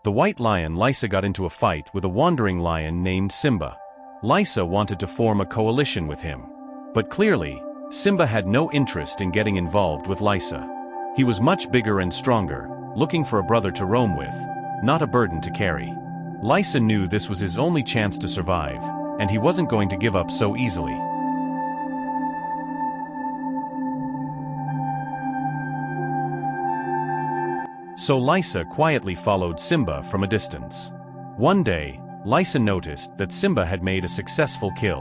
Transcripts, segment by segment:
The white lion Laisa got into a fight with a wandering lion named Simba. Laisa wanted to form a coalition with him. But clearly, Simba had no interest in getting involved with Laisa. He was much bigger and stronger, looking for a brother to roam with, not a burden to carry. Laisa knew this was his only chance to survive, and he wasn't going to give up so easily. So Laisa quietly followed Simba from a distance. One day, Laisa noticed that Simba had made a successful kill.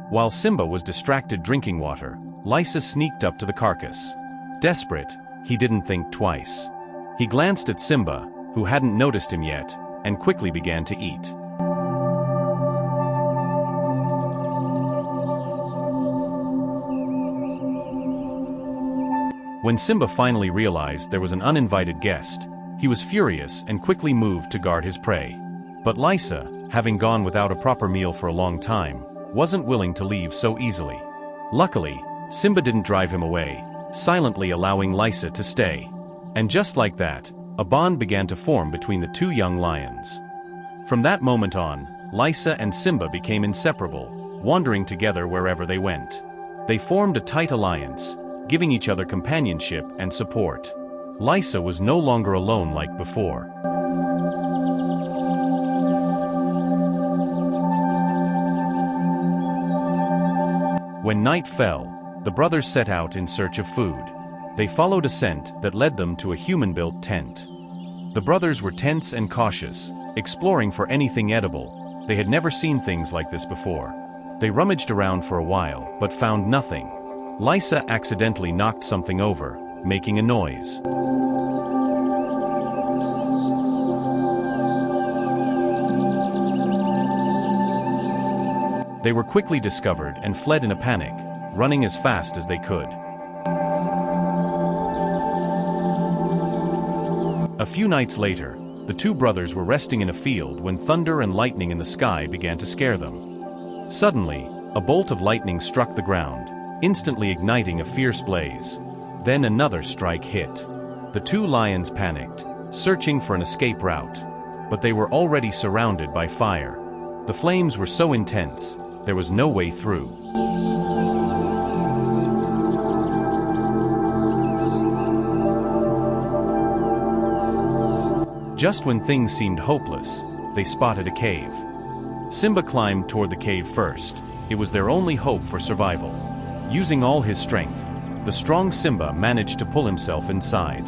While Simba was distracted drinking water, Laisa sneaked up to the carcass. Desperate, he didn't think twice. He glanced at Simba, who hadn't noticed him yet, and quickly began to eat. When Simba finally realized there was an uninvited guest, he was furious and quickly moved to guard his prey. But Laisa, having gone without a proper meal for a long time, wasn't willing to leave so easily. Luckily, Simba didn't drive him away, silently allowing Laisa to stay. And just like that, a bond began to form between the two young lions. From that moment on, Laisa and Simba became inseparable, wandering together wherever they went. They formed a tight alliance, giving each other companionship and support. Laisa was no longer alone like before. When night fell, the brothers set out in search of food. They followed a scent that led them to a human-built tent. The brothers were tense and cautious, exploring for anything edible. They had never seen things like this before. They rummaged around for a while, but found nothing. Laisa accidentally knocked something over, making a noise. They were quickly discovered and fled in a panic, running as fast as they could. A few nights later, the two brothers were resting in a field when thunder and lightning in the sky began to scare them. Suddenly, a bolt of lightning struck the ground, instantly igniting a fierce blaze. Then another strike hit. The two lions panicked, searching for an escape route. But they were already surrounded by fire. The flames were so intense, there was no way through. Just when things seemed hopeless, they spotted a cave. Simba climbed toward the cave first. It was their only hope for survival. Using all his strength, the strong Simba managed to pull himself inside.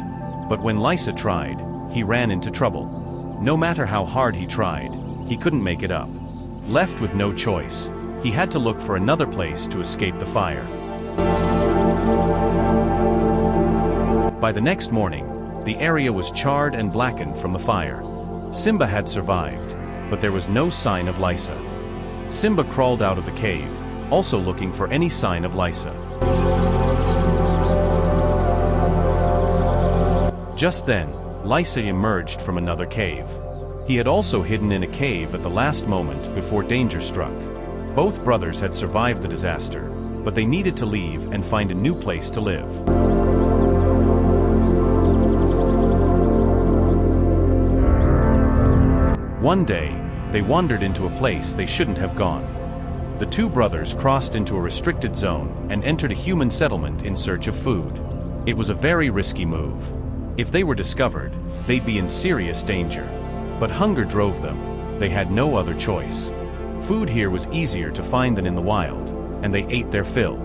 But when Laisa tried, he ran into trouble. No matter how hard he tried, he couldn't make it up. Left with no choice, he had to look for another place to escape the fire. By the next morning, the area was charred and blackened from the fire. Simba had survived, but there was no sign of Laisa. Simba crawled out of the cave, also looking for any sign of Laisa. Just then, Laisa emerged from another cave. He had also hidden in a cave at the last moment before danger struck. Both brothers had survived the disaster, but they needed to leave and find a new place to live. One day, they wandered into a place they shouldn't have gone. The two brothers crossed into a restricted zone and entered a human settlement in search of food. It was a very risky move. If they were discovered, they'd be in serious danger. But hunger drove them. They had no other choice. Food here was easier to find than in the wild, and they ate their fill.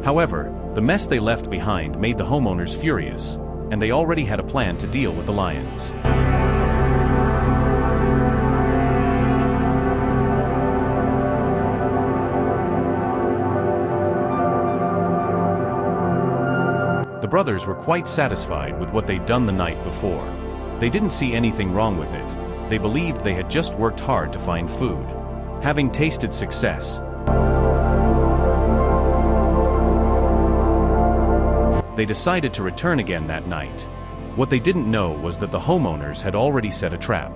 However, the mess they left behind made the homeowners furious, and they already had a plan to deal with the lions. The brothers were quite satisfied with what they'd done the night before. They didn't see anything wrong with it. They believed they had just worked hard to find food. Having tasted success, they decided to return again that night. What they didn't know was that the homeowners had already set a trap.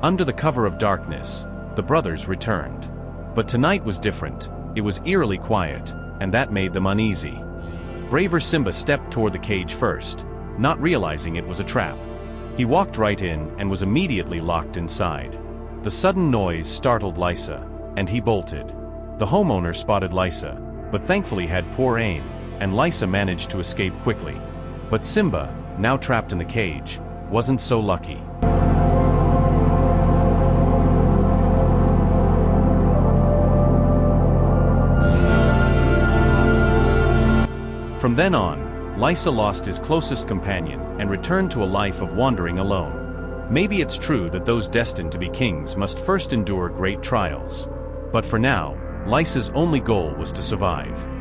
Under the cover of darkness, the brothers returned. But tonight was different. It was eerily quiet, and that made them uneasy. Braver Simba stepped toward the cage first, not realizing it was a trap. He walked right in and was immediately locked inside. The sudden noise startled Laisa, and he bolted. The homeowner spotted Laisa, but thankfully had poor aim, and Laisa managed to escape quickly. But Simba, now trapped in the cage, wasn't so lucky. From then on, Laisa lost his closest companion and returned to a life of wandering alone. Maybe it's true that those destined to be kings must first endure great trials. But for now, Laisa's only goal was to survive.